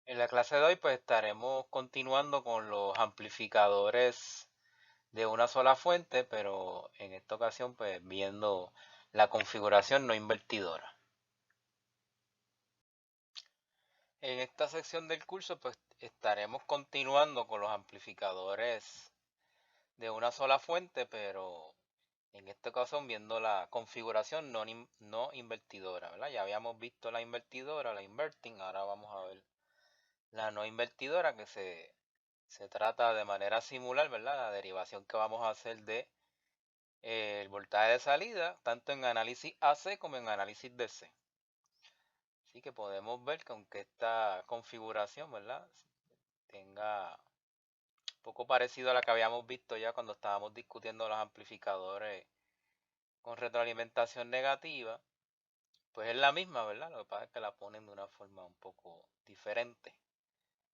En la clase de hoy pues estaremos continuando con los amplificadores de una sola fuente, pero en esta ocasión pues viendo la configuración no invertidora. En esta sección del curso pues estaremos continuando con los amplificadores de una sola fuente, pero en esta ocasión viendo la configuración no invertidora, ¿verdad? Ya habíamos visto la invertidora, la inverting, ahora vamos a ver la no invertidora que se trata de manera similar, ¿verdad? La derivación que vamos a hacer de el voltaje de salida, tanto en análisis AC como en análisis DC. Así que podemos ver que aunque esta configuración, ¿verdad? Tenga un poco parecido a la que habíamos visto ya cuando estábamos discutiendo los amplificadores con retroalimentación negativa, pues es la misma, ¿verdad? Lo que pasa es que la ponen de una forma un poco diferente.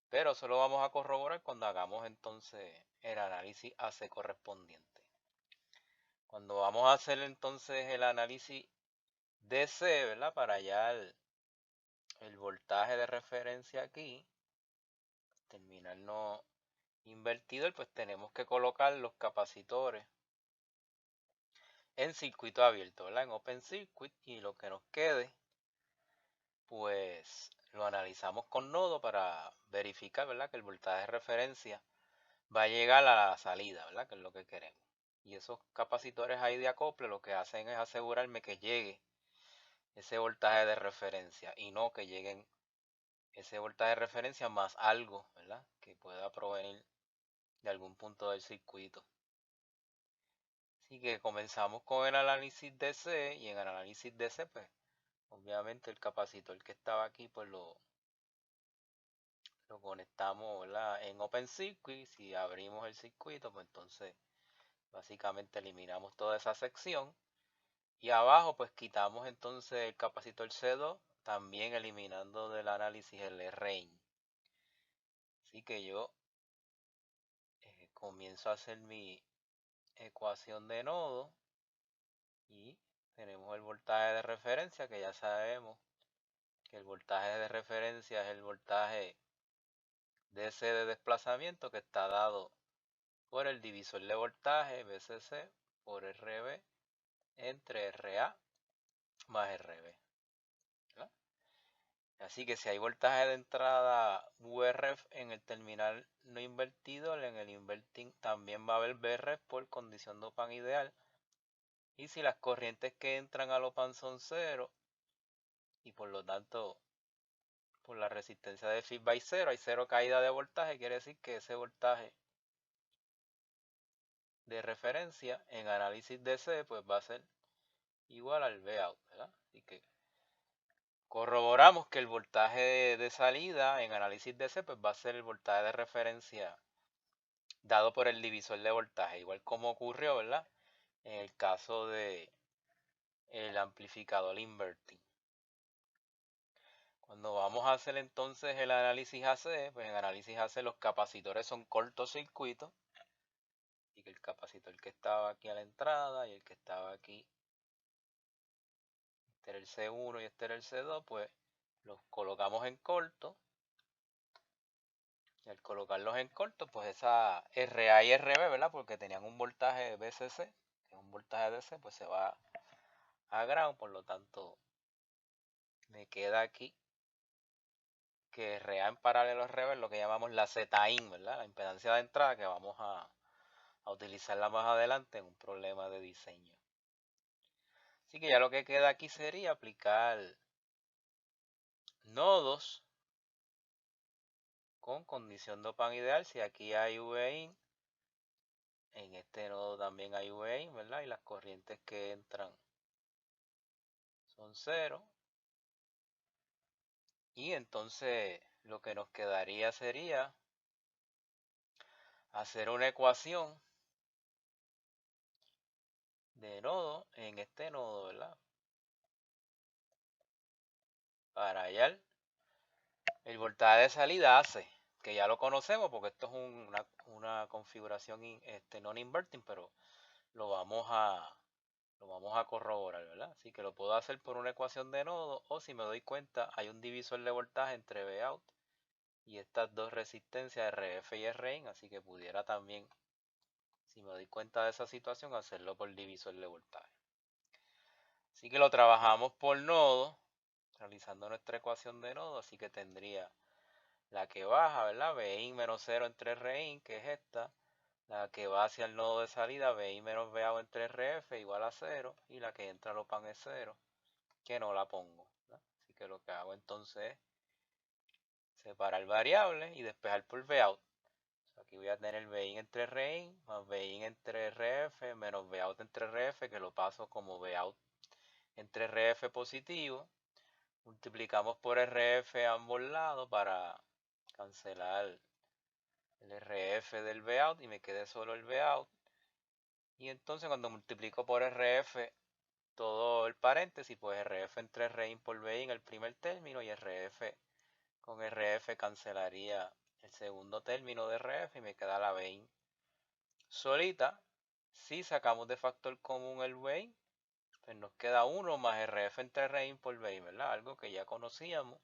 Pero eso lo vamos a corroborar cuando hagamos entonces el análisis AC correspondiente. Cuando vamos a hacer entonces el análisis DC, ¿verdad? Para hallar el voltaje de referencia aquí, terminal no invertido, pues tenemos que colocar los capacitores en circuito abierto, ¿verdad? En open circuit, y lo que nos quede, pues lo analizamos con nodo para verificar, ¿verdad? Que el voltaje de referencia va a llegar a la salida, ¿verdad? Que es lo que queremos. Y esos capacitores ahí de acople lo que hacen es asegurarme que llegue ese voltaje de referencia y no que lleguen ese voltaje de referencia más algo, ¿verdad? Que pueda provenir de algún punto del circuito. Así que comenzamos con el análisis DC y en el análisis DC, pues obviamente el capacitor que estaba aquí, pues lo conectamos, ¿verdad? En open circuit. Si abrimos el circuito, pues entonces básicamente eliminamos toda esa sección. Y abajo pues quitamos entonces el capacitor C2, también eliminando del análisis el RIN. Así que yo comienzo a hacer mi ecuación de nodo y tenemos el voltaje de referencia, que ya sabemos que el voltaje de referencia es el voltaje DC de desplazamiento, que está dado por el divisor de voltaje VCC por RB entre RA más RB, ¿verdad? Así que si hay voltaje de entrada VRF en el terminal no invertido, en el inverting también va a haber VRF por condición de OPAN ideal. Y si las corrientes que entran al OPAN son cero, y por lo tanto por la resistencia de feedback cero, hay cero caída de voltaje, quiere decir que ese voltaje de referencia en análisis DC pues va a ser igual al Vout, ¿verdad? Así que corroboramos que el voltaje de salida en análisis DC pues va a ser el voltaje de referencia dado por el divisor de voltaje, igual como ocurrió, ¿verdad? En el caso de el amplificador inverting. Cuando vamos a hacer entonces el análisis AC, pues en análisis AC los capacitores son cortocircuitos, y que el capacitor que estaba aquí a la entrada y el que estaba aquí, este era el C1 y este era el C2, pues los colocamos en corto. Y al colocarlos en corto, pues esa RA y RB, ¿verdad? Porque tenían un voltaje VCC, que es un voltaje DC, pues se va a ground, por lo tanto me queda aquí que RA en paralelo a RB es lo que llamamos la ZIN, ¿verdad? La impedancia de entrada, que vamos a utilizarla más adelante en un problema de diseño. Así que ya lo que queda aquí sería aplicar nodos con condición de OPAN ideal. Si aquí hay VIN, en este nodo también hay VIN, ¿verdad? Y las corrientes que entran son cero. Y entonces lo que nos quedaría sería hacer una ecuación de nodo en este nodo, ¿verdad? Para hallar el voltaje de salida AC, que ya lo conocemos porque esto es una configuración non-inverting, pero lo vamos a corroborar, ¿verdad? Así que lo puedo hacer por una ecuación de nodo, o si me doy cuenta hay un divisor de voltaje entre Vout y estas dos resistencias RF y RIN, así que pudiera también, si me doy cuenta de esa situación, hacerlo por divisor de voltaje. Así que lo trabajamos por nodo, realizando nuestra ecuación de nodo, así que tendría la que baja, ¿verdad? Bin menos 0 entre Rin, que es esta. La que va hacia el nodo de salida, Bin menos Vout entre RF igual a 0. Y la que entra al OPAN es 0, que no la pongo, ¿verdad? Así que lo que hago entonces es separar variables y despejar por Vout. Aquí voy a tener Bin entre Rin más Bin entre RF menos Vout entre RF, que lo paso como Vout entre RF positivo. Multiplicamos por RF a ambos lados para cancelar el RF del Vout y me quede solo el Vout. Y entonces cuando multiplico por RF todo el paréntesis, pues RF entre Rein por Bin el primer término y RF con RF cancelaría el segundo término de RF y me queda la Bin solita. Si sacamos de factor común el Bin, pues nos queda 1 más RF entre Rein por Bin, ¿verdad? Algo que ya conocíamos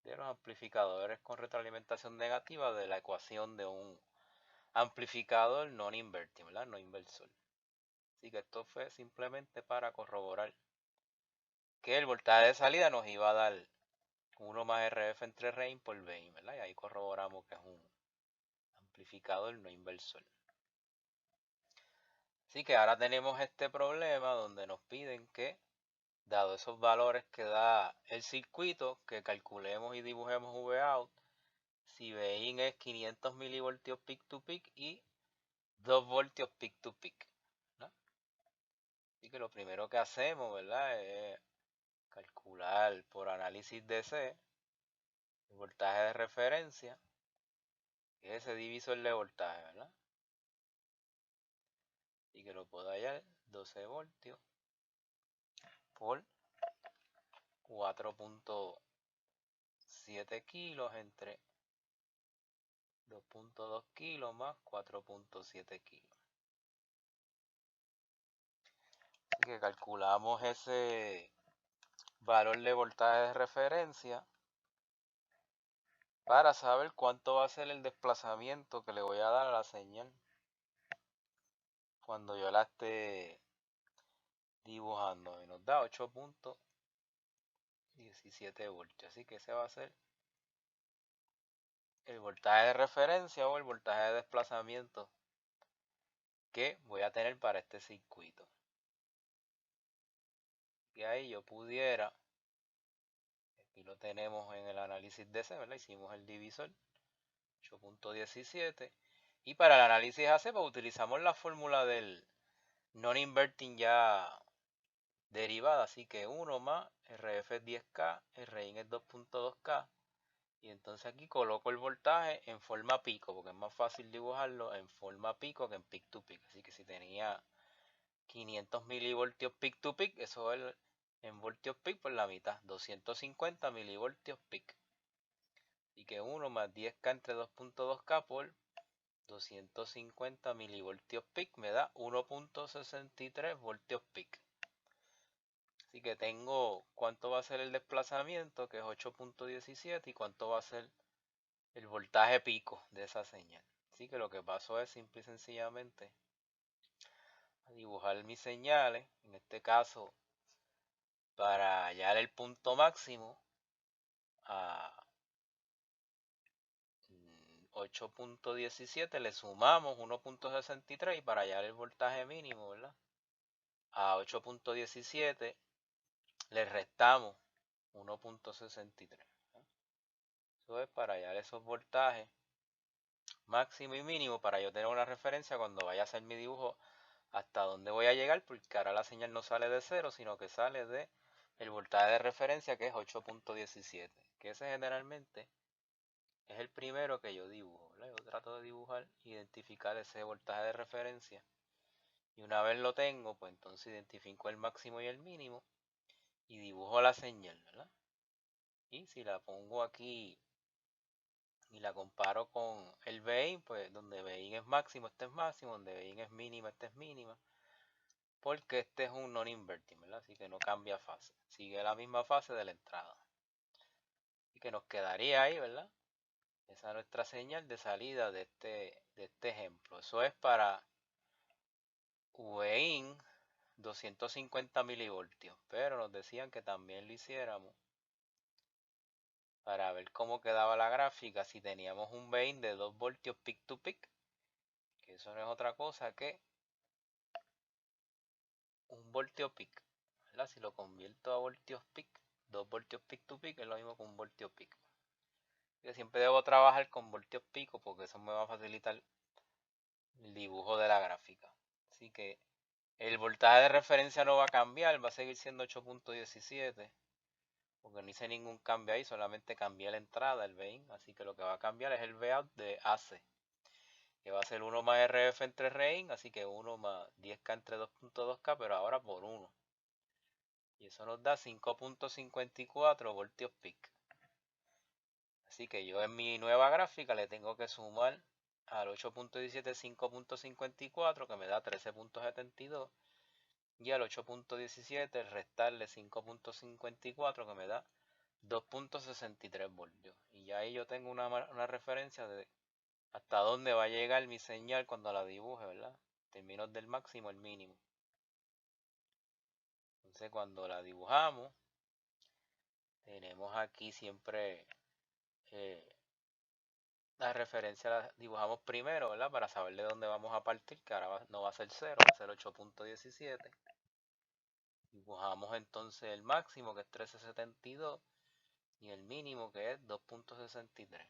de los amplificadores con retroalimentación negativa de la ecuación de un amplificador non-inverting, ¿verdad? No inversor. Así que esto fue simplemente para corroborar que el voltaje de salida nos iba a dar 1 más RF entre Rein por Bin, ¿verdad? Y ahí corroboramos que es un amplificador no inversor. Así que ahora tenemos este problema donde nos piden que, dado esos valores que da el circuito, que calculemos y dibujemos Vout. Si Bin es 500 milivoltios peak to peak y 2 voltios peak to peak, ¿no? Así que lo primero que hacemos, ¿verdad? Es calcular por análisis DC el voltaje de referencia, que es ese divisor de voltaje, ¿verdad? Y que lo puedo hallar 12 voltios por 4.7 kilos entre 2.2 kilos más 4.7 kilos. Así que calculamos ese valor de voltaje de referencia para saber cuánto va a ser el desplazamiento que le voy a dar a la señal cuando yo la esté dibujando. Y nos da 8.17 voltios. Así que ese va a ser el voltaje de referencia o el voltaje de desplazamiento que voy a tener para este circuito. Y ahí yo pudiera, aquí lo tenemos en el análisis DC, ¿verdad? Hicimos el divisor, 8.17. Y para el análisis AC, pues utilizamos la fórmula del non-inverting ya derivada, así que 1 más RF es 10K, RIN es 2.2K, y entonces aquí coloco el voltaje en forma pico, porque es más fácil dibujarlo en forma pico que en peak to peak. Así que si tenía 500 milivoltios peak to peak, eso es en voltios peak por la mitad, 250 milivoltios peak. Así que 1 más 10K entre 2.2K por 250 milivoltios peak me da 1.63 voltios peak. Así que tengo cuánto va a ser el desplazamiento, que es 8.17, y cuánto va a ser el voltaje pico de esa señal. Así que lo que pasó es simple y sencillamente a dibujar mis señales, en este caso para hallar el punto máximo a 8.17 le sumamos 1.63 y para hallar el voltaje mínimo, ¿verdad? A 8.17 le restamos 1.63. Eso es para hallar esos voltajes máximo y mínimo para yo tener una referencia cuando vaya a hacer mi dibujo hasta dónde voy a llegar, porque ahora la señal no sale de 0, sino que sale de el voltaje de referencia, que es 8.17, que ese generalmente es el primero que yo dibujo, ¿verdad? Yo trato de dibujar, identificar ese voltaje de referencia, y una vez lo tengo, pues entonces identifico el máximo y el mínimo y dibujo la señal, ¿verdad? Y si la pongo aquí y la comparo con el Bin, pues donde Bin es máximo, este es máximo, donde Bin es mínima, este es mínima, porque este es un non-inverting, ¿verdad? Así que no cambia fase, sigue la misma fase de la entrada. Y que nos quedaría ahí, ¿verdad? Esa es nuestra señal de salida de este ejemplo. Eso es para VIN 250 milivoltios, pero nos decían que también lo hiciéramos para ver cómo quedaba la gráfica si teníamos un VIN de 2 voltios peak to peak, que eso no es otra cosa que un voltio peak, ¿verdad? Si lo convierto a voltios peak, 2 voltios peak to peak es lo mismo que un voltio peak. Yo siempre debo trabajar con voltios pico porque eso me va a facilitar el dibujo de la gráfica. Así que el voltaje de referencia no va a cambiar, va a seguir siendo 8.17, porque no hice ningún cambio ahí, solamente cambié la entrada, el VIN. Así que lo que va a cambiar es el Vout de AC, que va a ser 1 más RF entre RIN, así que 1 más 10K entre 2.2K, pero ahora por 1. Y eso nos da 5.54 voltios peak. Así que yo en mi nueva gráfica le tengo que sumar al 8.17 5.54, que me da 13.72, y al 8.17 restarle 5.54, que me da 2.63 voltios. Y ya ahí yo tengo una referencia de hasta dónde va a llegar mi señal cuando la dibuje, ¿verdad? Términos del máximo al mínimo. Entonces cuando la dibujamos, tenemos aquí siempre la referencia la dibujamos primero, ¿verdad? Para saber de dónde vamos a partir, que ahora no va a ser 0, va a ser 8.17. Dibujamos entonces el máximo, que es 13.72, y el mínimo, que es 2.63.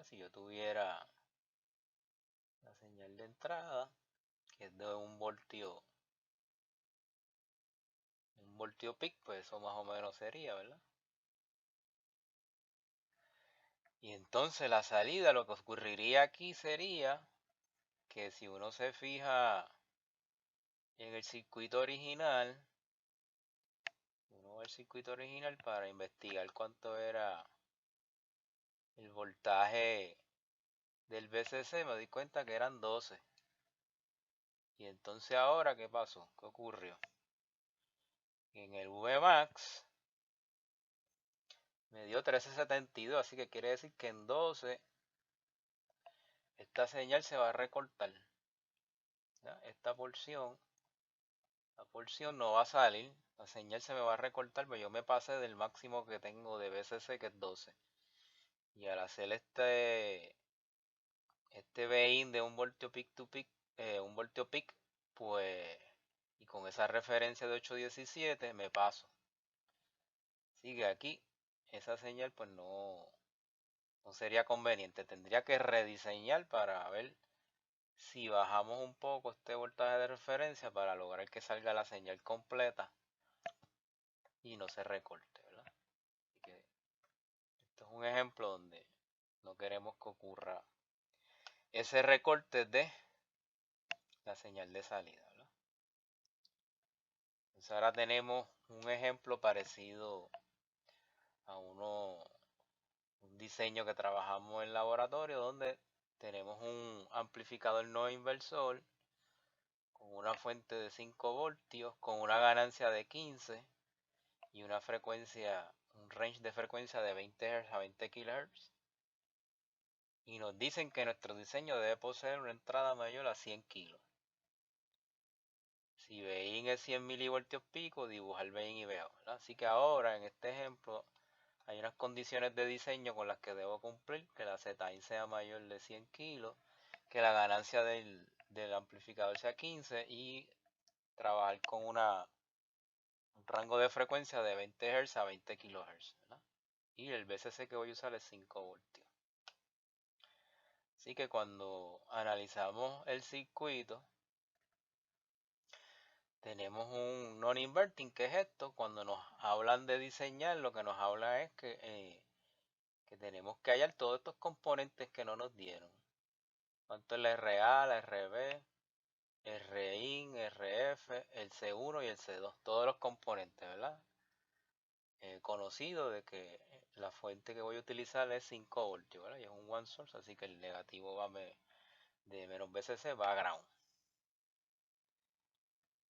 Si yo tuviera la señal de entrada, que es de un voltio peak, pues eso más o menos sería, ¿verdad? Y entonces la salida, lo que ocurriría aquí sería que si uno se fija en el circuito original, uno va al circuito original para investigar cuánto era el voltaje del VCC, me di cuenta que eran 12. Y entonces ahora, ¿qué pasó? ¿Qué ocurrió? En el Vmax me dio 13.72, así que quiere decir que en 12 esta señal se va a recortar. ¿Ya? La porción no va a salir, la señal se me va a recortar, pero yo me pasé del máximo que tengo de VCC, que es 12. Y al hacer este VIN de un voltio peak to peak, un voltio peak, pues, y con esa referencia de 8.17 me paso. Así que aquí esa señal pues no sería conveniente. Tendría que rediseñar para ver si bajamos un poco este voltaje de referencia para lograr que salga la señal completa y no se recorte, ¿verdad? Así que esto es un ejemplo donde no queremos que ocurra ese recorte de la señal de salida, ¿verdad? Entonces ahora tenemos un ejemplo parecido a un diseño que trabajamos en laboratorio, donde tenemos un amplificador no inversor con una fuente de 5 voltios, con una ganancia de 15 y una frecuencia, un range de frecuencia de 20 Hz a 20 kHz. Y nos dicen que nuestro diseño debe poseer una entrada mayor a 100 kilos. Si VIN es 100 milivoltios pico, dibuja el VIN y veo, ¿verdad? Así que ahora en este ejemplo hay unas condiciones de diseño con las que debo cumplir, que la ZIN sea mayor de 100 kilos, que la ganancia del amplificador sea 15 y trabajar con un rango de frecuencia de 20 Hz a 20 kHz, ¿verdad? Y el VCC que voy a usar es 5 voltios. Así que cuando analizamos el circuito, tenemos un non-inverting, que es esto. Cuando nos hablan de diseñar, lo que nos habla es que tenemos que hallar todos estos componentes que no nos dieron. Cuánto es la RA, la RB, RIN, RF, el C1 y el C2. Todos los componentes, ¿verdad? Conocido de que la fuente que voy a utilizar es 5 voltios, ¿verdad? Y es un one source, así que el negativo va de menos VCC va a ground.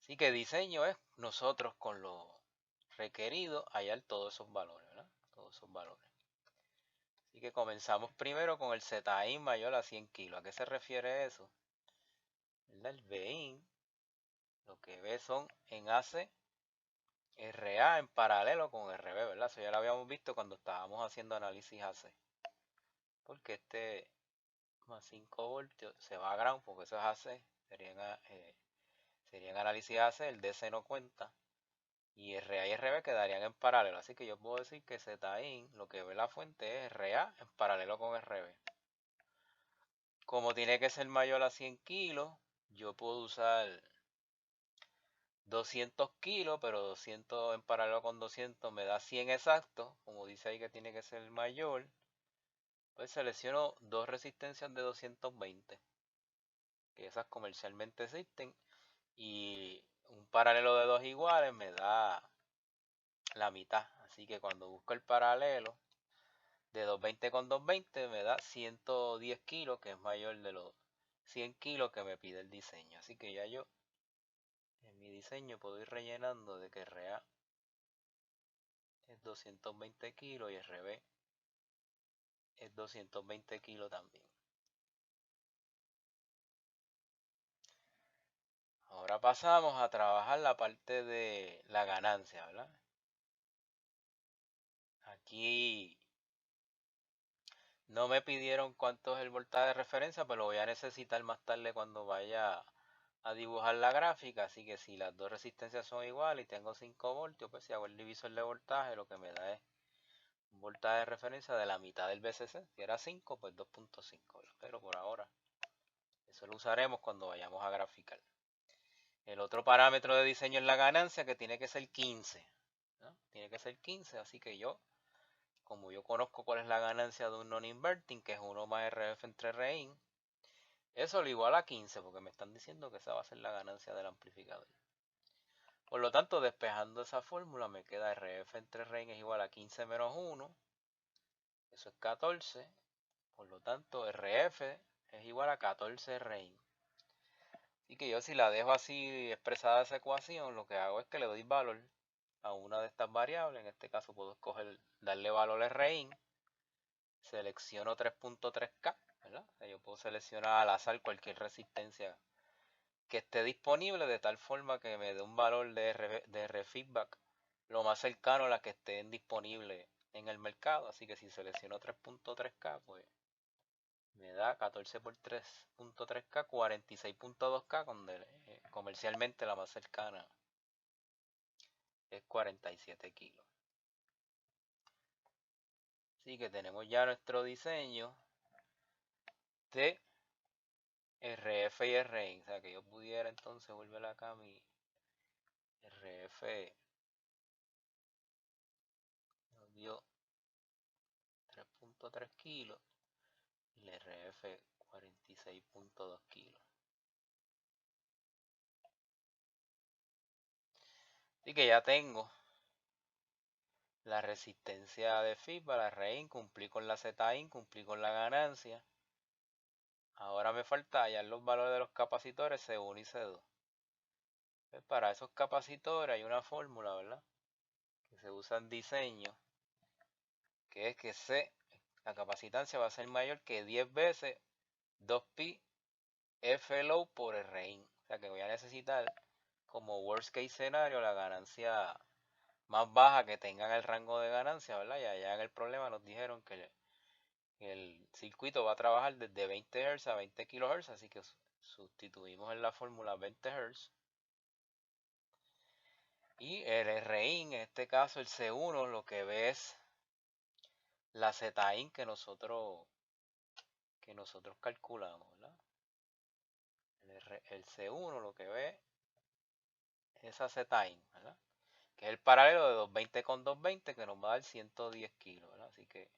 Así que diseño es nosotros con lo requerido hallar todos esos valores, ¿verdad? Todos esos valores. Así que comenzamos primero con el ZIN mayor a 100 kilos. ¿A qué se refiere eso? El VIN, lo que ve son enlaces RA en paralelo con RB, ¿verdad? Eso ya lo habíamos visto cuando estábamos haciendo análisis AC. Porque este más 5 voltios se va a ground, porque eso es AC, serían análisis AC, el DC no cuenta. Y RA y RB quedarían en paralelo. Así que yo puedo decir que ZIN, lo que ve la fuente es RA en paralelo con RB. Como tiene que ser mayor a 100 kilos, yo puedo usar 200 kilos, pero 200 en paralelo con 200 me da 100 exacto. Como dice ahí que tiene que ser mayor, pues selecciono dos resistencias de 220, que esas comercialmente existen. Y un paralelo de dos iguales me da la mitad. Así que cuando busco el paralelo de 220 con 220 me da 110 kilos, que es mayor de los 100 kilos que me pide el diseño. Así que ya yo en mi diseño puedo ir rellenando de que RA es 220 kilos y RB es 220 kilos también. Ahora pasamos a trabajar la parte de la ganancia, ¿verdad? Aquí no me pidieron cuánto es el voltaje de referencia, pero lo voy a necesitar más tarde cuando vaya a dibujar la gráfica. Así que si las dos resistencias son iguales y tengo 5 voltios, pues si hago el divisor de voltaje, lo que me da es un voltaje de referencia de la mitad del VCC. Si era 5, pues 2.5. Pero por ahora, eso lo usaremos cuando vayamos a graficar. El otro parámetro de diseño es la ganancia, que tiene que ser 15. ¿no? Tiene que ser 15, así que como yo conozco cuál es la ganancia de un non-inverting, que es 1 más RF entre RIN, eso lo iguala a 15, porque me están diciendo que esa va a ser la ganancia del amplificador. Por lo tanto, despejando esa fórmula, me queda RF entre RIN es igual a 15 menos 1, eso es 14, por lo tanto, RF es igual a 14 RIN. Así que yo si la dejo así expresada esa ecuación, lo que hago es que le doy valor a una de estas variables. En este caso puedo darle valor a RIN, selecciono 3.3K, ¿verdad? O sea, yo puedo seleccionar al azar cualquier resistencia que esté disponible de tal forma que me dé un valor de R feedback lo más cercano a la que estén disponibles en el mercado. Así que si selecciono 3.3K, pues me da 14 por 3.3K, 46.2K, donde comercialmente la más cercana es 47 kilos. Así que tenemos ya nuestro diseño de RF y RIN. O sea que yo pudiera entonces volver acá a mi RF. Nos dio 3.3 kilos y el RF 46.2 kilos. Así que ya tengo la resistencia de feedback, la RIN, cumplí con la ZIN, cumplí con la ganancia. Ahora me falta hallar los valores de los capacitores C1 y C2. Pues para esos capacitores hay una fórmula, ¿verdad? Que se usa en diseño, que es que C, la capacitancia va a ser mayor que 10 veces 2pi F low por RIN. O sea que voy a necesitar como worst case scenario la ganancia más baja que tengan el rango de ganancia, ¿verdad? Y allá en el problema nos dijeron que el circuito va a trabajar desde 20 Hz a 20 kHz, así que sustituimos en la fórmula 20 Hz. Y el RIN, en este caso el C1, lo que ve es la ZIN que nosotros calculamos, ¿verdad? El C1 lo que ve es esa ZIN, ¿verdad? Que es el paralelo de 220 con 220 que nos va a dar 110 kilos, ¿verdad? Así que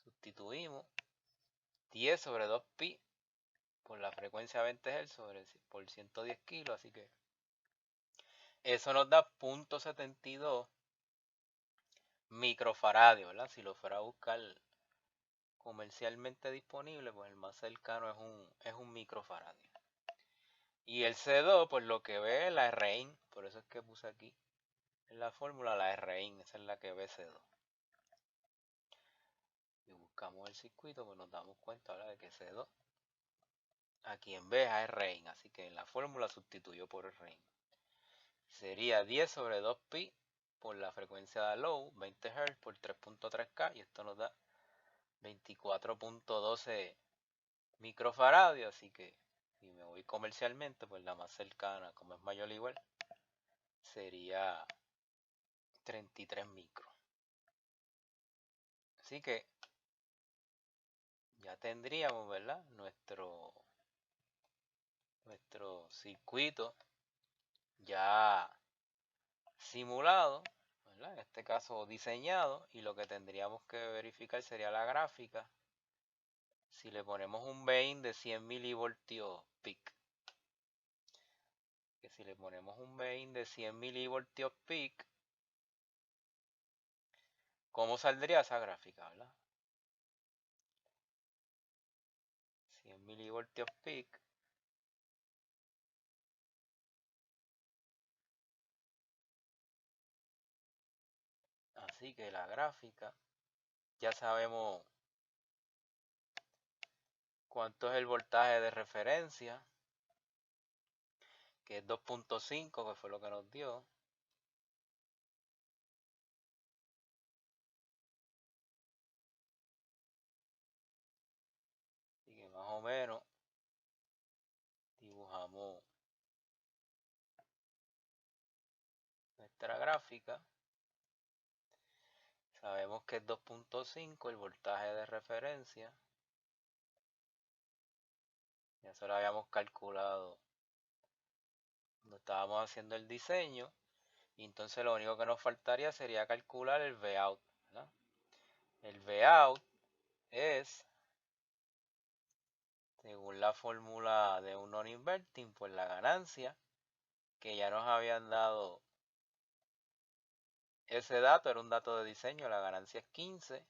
sustituimos 10 sobre 2pi por la frecuencia 20 Hz por 110 kilos, así que eso nos da 0.72 microfaradios, ¿verdad? Si lo fuera a buscar comercialmente disponible, pues el más cercano es un microfaradio. Y el C2, pues lo que ve es la RIN, por eso es que puse aquí en la fórmula la RIN, esa es la que ve C2. y buscamos el circuito, pues nos damos cuenta ahora de que C2 aquí en B es Rein, así que en la fórmula sustituyo por el Rein. Sería 10 sobre 2pi por la frecuencia de low, 20 Hz por 3.3K, y esto nos da 24.12 microfaradios, así que si me voy comercialmente, pues la más cercana, como es mayor o igual, sería 33 micros. Así que ya tendríamos, ¿verdad? Nuestro circuito ya simulado, ¿verdad? En este caso diseñado, y lo que tendríamos que verificar sería la gráfica. Si le ponemos un Vin de 100 milivoltios peak, que si le ponemos un Vin de 100 milivoltios peak, ¿cómo saldría esa gráfica, verdad? 100 milivoltios peak. Así que la gráfica, ya sabemos cuánto es el voltaje de referencia, que es 2.5, que fue lo que nos dio. Así que más o menos dibujamos nuestra gráfica. Sabemos que es 2.5 el voltaje de referencia. Ya eso lo habíamos calculado cuando estábamos haciendo el diseño. Y entonces lo único que nos faltaría sería calcular el Vout, ¿verdad? El Vout es, según la fórmula de un non-inverting, pues la ganancia, que ya nos habían dado ese dato, era un dato de diseño, la ganancia es 15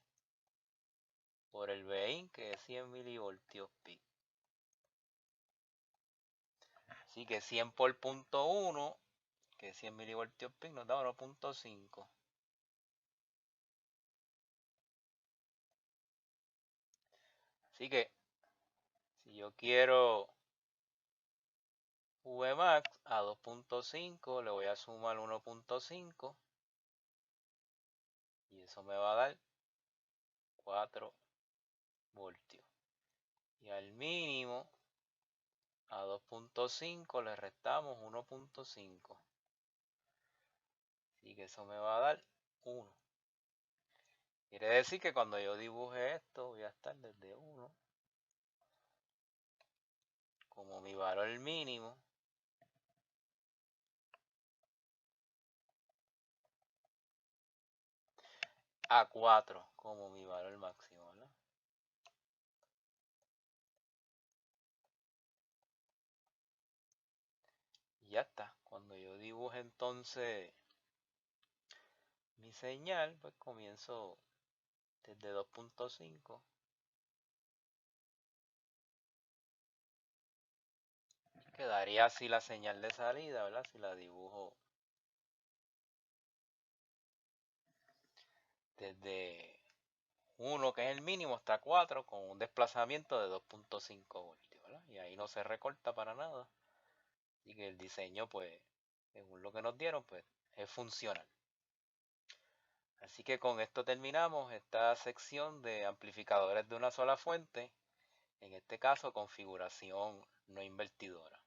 por el Vin, que es 100 milivoltios peak. Así que 100 por punto 1, que es 100 milivoltios peak, nos da 1.5. Así que si yo quiero Vmax a 2.5, le voy a sumar 1.5 y eso me va a dar 4 voltios. Y al mínimo a 2.5 le restamos 1.5. Así que eso me va a dar 1. Quiere decir que cuando yo dibuje esto voy a estar desde 1 como mi valor mínimo a 4 como mi valor máximo, ¿verdad? Y ya está. Cuando yo dibuje entonces mi señal, pues comienzo desde 2.5. Quedaría así la señal de salida, ¿verdad? Si la dibujo desde 1, que es el mínimo, hasta 4, con un desplazamiento de 2.5 voltios, ¿verdad? Y ahí no se recorta para nada. Así que el diseño, pues, según lo que nos dieron, pues, es funcional. Así que con esto terminamos esta sección de amplificadores de una sola fuente, en este caso configuración no invertidora.